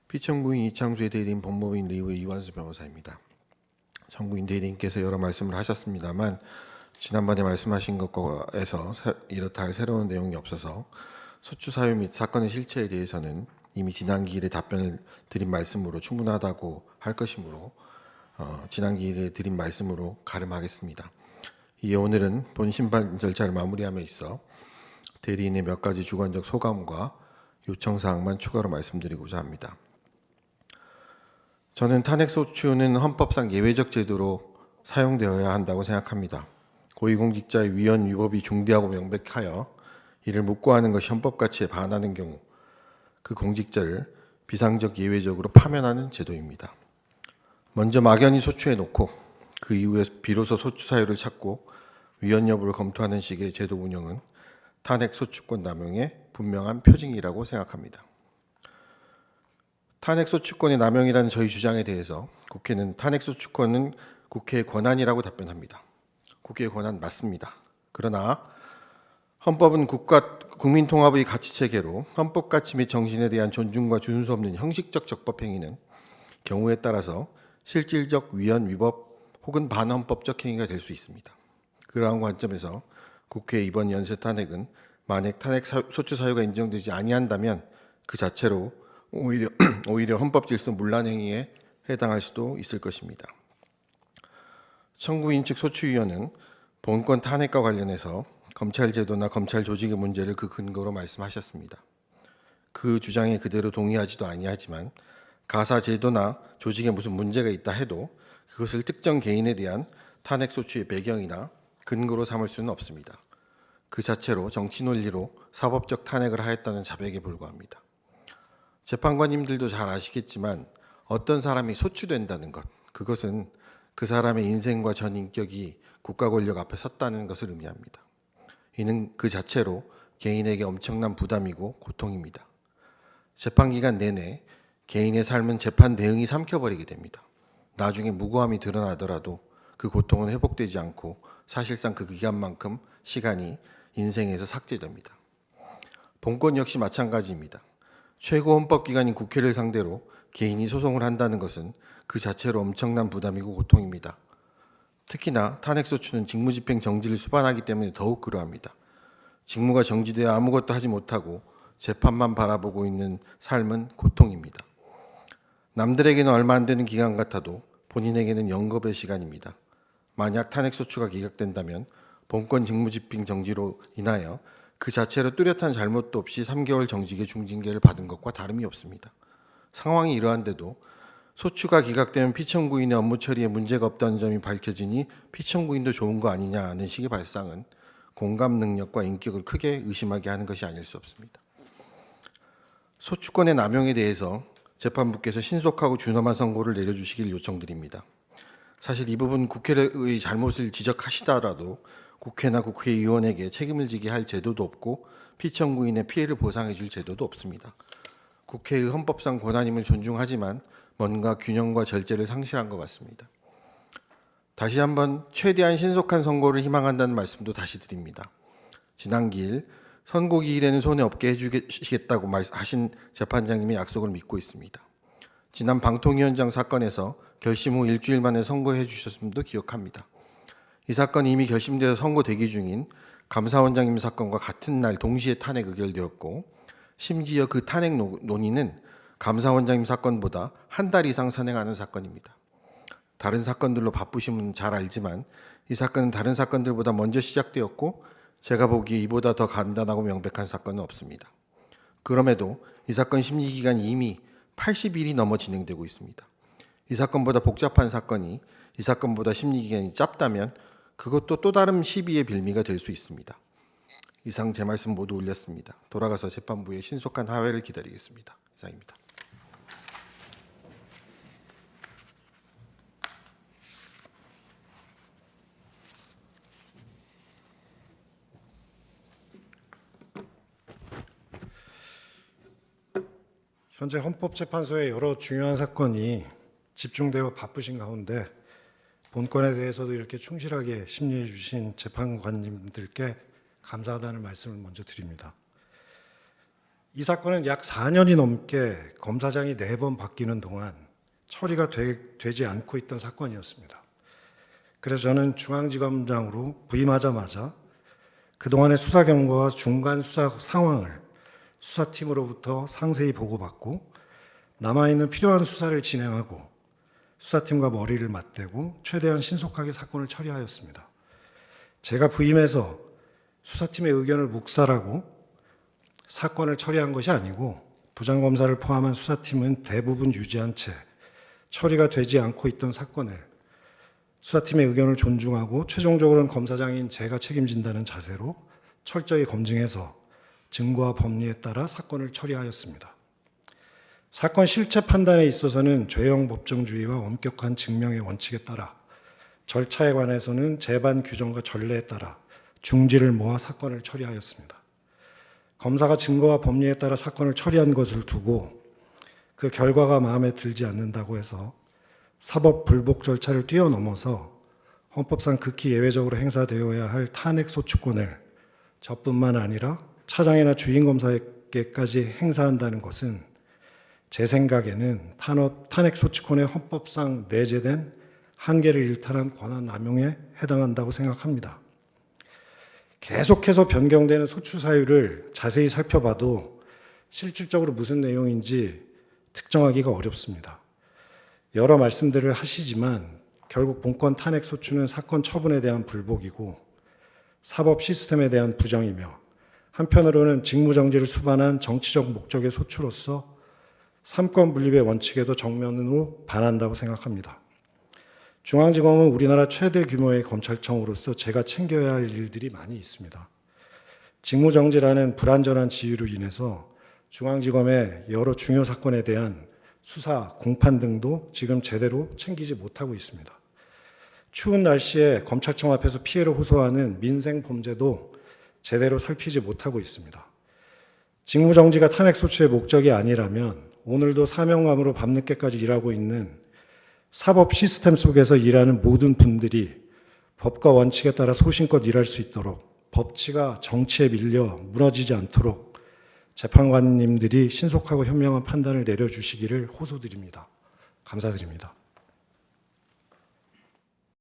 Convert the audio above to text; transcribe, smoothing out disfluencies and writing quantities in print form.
피청구인 이창수의 대리인 법무부인 리우의 이완수 변호사입니다. 청구인 대리인께서 여러 말씀을 하셨습니다만 지난번에 말씀하신 것과에서 이렇다 할 새로운 내용이 없어서 소추 사유 및 사건의 실체에 대해서는 이미 지난 기일에 답변을 드린 말씀으로 충분하다고 할 것이므로 지난 기일에 드린 말씀으로 가름하겠습니다. 이에 오늘은 본심판 절차를 마무리함에 있어 대리인의 몇 가지 주관적 소감과 요청사항만 추가로 말씀드리고자 합니다. 저는 탄핵소추는 헌법상 예외적 제도로 사용되어야 한다고 생각합니다. 고위공직자의 위헌 위법이 중대하고 명백하여 이를 묵고하는 것이 헌법 가치에 반하는 경우 그 공직자를 비상적 예외적으로 파면하는 제도입니다. 먼저 막연히 소추해 놓고 그 이후에 비로소 소추 사유를 찾고 위헌 여부를 검토하는 식의 제도 운영은 탄핵 소추권 남용의 분명한 표징이라고 생각합니다. 탄핵소추권의 남용이라는 저희 주장에 대해서 국회는 탄핵소추권은 국회의 권한이라고 답변합니다. 국회의 권한 맞습니다. 그러나 헌법은 국민통합의 가치체계로 헌법가치 및 정신에 대한 존중과 준수 없는 형식적 적법행위는 경우에 따라서 실질적 위헌, 위법 혹은 반헌법적 행위가 될 수 있습니다. 그러한 관점에서 국회 이번 연쇄 탄핵은 만약 탄핵 소추 사유가 인정되지 아니한다면 그 자체로 오히려 헌법질서 문란 행위에 해당할 수도 있을 것입니다. 청구인 측 소추위원은 본건 탄핵과 관련해서 검찰 제도나 검찰 조직의 문제를 그 근거로 말씀하셨습니다. 그 주장에 그대로 동의하지도 아니하지만 가사 제도나 조직에 무슨 문제가 있다 해도 그것을 특정 개인에 대한 탄핵 소추의 배경이나 근거로 삼을 수는 없습니다. 그 자체로 정치 논리로 사법적 탄핵을 하였다는 자백에 불과합니다. 재판관님들도 잘 아시겠지만 어떤 사람이 소추된다는 것, 그것은 그 사람의 인생과 전 인격이 국가 권력 앞에 섰다는 것을 의미합니다. 이는 그 자체로 개인에게 엄청난 부담이고 고통입니다. 재판기간 내내 개인의 삶은 재판 대응이 삼켜버리게 됩니다. 나중에 무고함이 드러나더라도 그 고통은 회복되지 않고 사실상 그 기간만큼 시간이 인생에서 삭제됩니다. 본건 역시 마찬가지입니다. 최고 헌법기관인 국회를 상대로 개인이 소송을 한다는 것은 그 자체로 엄청난 부담이고 고통입니다. 특히나 탄핵소추는 직무집행 정지를 수반하기 때문에 더욱 그러합니다. 직무가 정지되어 아무것도 하지 못하고 재판만 바라보고 있는 삶은 고통입니다. 남들에게는 얼마 안 되는 기간 같아도 본인에게는 영겁의 시간입니다. 만약 탄핵소추가 기각된다면 본건 직무집행 정지로 인하여 그 자체로 뚜렷한 잘못도 없이 3개월 정직의 중징계를 받은 것과 다름이 없습니다. 상황이 이러한데도 소추가 기각되면 피청구인의 업무 처리에 문제가 없다는 점이 밝혀지니 피청구인도 좋은 거 아니냐는 식의 발상은 공감 능력과 인격을 크게 의심하게 하는 것이 아닐 수 없습니다. 소추권의 남용에 대해서 재판부께서 신속하고 준엄한 선고를 내려주시길 요청드립니다. 사실 이 부분 국회의 잘못을 지적하시더라도 국회나 국회의원에게 책임을 지게 할 제도도 없고 피청구인의 피해를 보상해 줄 제도도 없습니다. 국회의 헌법상 권한임을 존중하지만 뭔가 균형과 절제를 상실한 것 같습니다. 다시 한번 최대한 신속한 선고를 희망한다는 말씀도 다시 드립니다. 지난 기일 선고 기일에는 손해 없게 해주시겠다고 하신 재판장님의 약속을 믿고 있습니다. 지난 방통위원장 사건에서 결심 후 일주일 만에 선고해 주셨음도 기억합니다. 이 사건이 이미 결심되어 선고 대기 중인 감사원장님 사건과 같은 날 동시에 탄핵 의결되었고 심지어 그 탄핵 논의는 감사원장님 사건보다 한 달 이상 선행하는 사건입니다. 다른 사건들로 바쁘시면 잘 알지만 이 사건은 다른 사건들보다 먼저 시작되었고 제가 보기에 이보다 더 간단하고 명백한 사건은 없습니다. 그럼에도 이 사건 심리기간이 이미 80일이 넘어 진행되고 있습니다. 이 사건보다 복잡한 사건이 이 사건보다 심리기간이 짧다면 그것도 또 다른 시비의 빌미가 될 수 있습니다. 이상 제 말씀 모두 올렸습니다. 돌아가서 재판부의 신속한 하회를 기다리겠습니다. 이상입니다. 현재 헌법재판소의 여러 중요한 사건이 집중되어 바쁘신 가운데 본건에 대해서도 이렇게 충실하게 심리해 주신 재판관님들께 감사하다는 말씀을 먼저 드립니다. 이 사건은 약 4년이 넘게 검사장이 4번 바뀌는 동안 처리가 되지 않고 있던 사건이었습니다. 그래서 저는 중앙지검장으로 부임하자마자 그동안의 수사 경과와 중간 수사 상황을 수사팀으로부터 상세히 보고받고 남아있는 필요한 수사를 진행하고 수사팀과 머리를 맞대고 최대한 신속하게 사건을 처리하였습니다. 제가 부임해서 수사팀의 의견을 묵살하고 사건을 처리한 것이 아니고 부장검사를 포함한 수사팀은 대부분 유지한 채 처리가 되지 않고 있던 사건을 수사팀의 의견을 존중하고 최종적으로는 검사장인 제가 책임진다는 자세로 철저히 검증해서 증거와 법리에 따라 사건을 처리하였습니다. 사건 실체 판단에 있어서는 죄형 법정주의와 엄격한 증명의 원칙에 따라 절차에 관해서는 재반 규정과 전례에 따라 중지를 모아 사건을 처리하였습니다. 검사가 증거와 법리에 따라 사건을 처리한 것을 두고 그 결과가 마음에 들지 않는다고 해서 사법 불복 절차를 뛰어넘어서 헌법상 극히 예외적으로 행사되어야 할 탄핵 소추권을 저뿐만 아니라 차장이나 주임검사에게까지 행사한다는 것은 제 생각에는 탄핵 소추권의 헌법상 내재된 한계를 일탈한 권한 남용에 해당한다고 생각합니다. 계속해서 변경되는 소추 사유를 자세히 살펴봐도 실질적으로 무슨 내용인지 특정하기가 어렵습니다. 여러 말씀들을 하시지만 결국 본건 탄핵 소추는 사건 처분에 대한 불복이고 사법 시스템에 대한 부정이며 한편으로는 직무정지를 수반한 정치적 목적의 소추로서 삼권 분립의 원칙에도 정면으로 반한다고 생각합니다. 중앙지검은 우리나라 최대 규모의 검찰청으로서 제가 챙겨야 할 일들이 많이 있습니다. 직무정지라는 불완전한 지위로 인해서 중앙지검의 여러 중요 사건에 대한 수사, 공판 등도 지금 제대로 챙기지 못하고 있습니다. 추운 날씨에 검찰청 앞에서 피해를 호소하는 민생 범죄도 제대로 살피지 못하고 있습니다. 직무정지가 탄핵소추의 목적이 아니라면 오늘도 사명감으로 밤늦게까지 일하고 있는 사법 시스템 속에서 일하는 모든 분들이 법과 원칙에 따라 소신껏 일할 수 있도록 법치가 정치에 밀려 무너지지 않도록 재판관님들이 신속하고 현명한 판단을 내려주시기를 호소드립니다. 감사드립니다.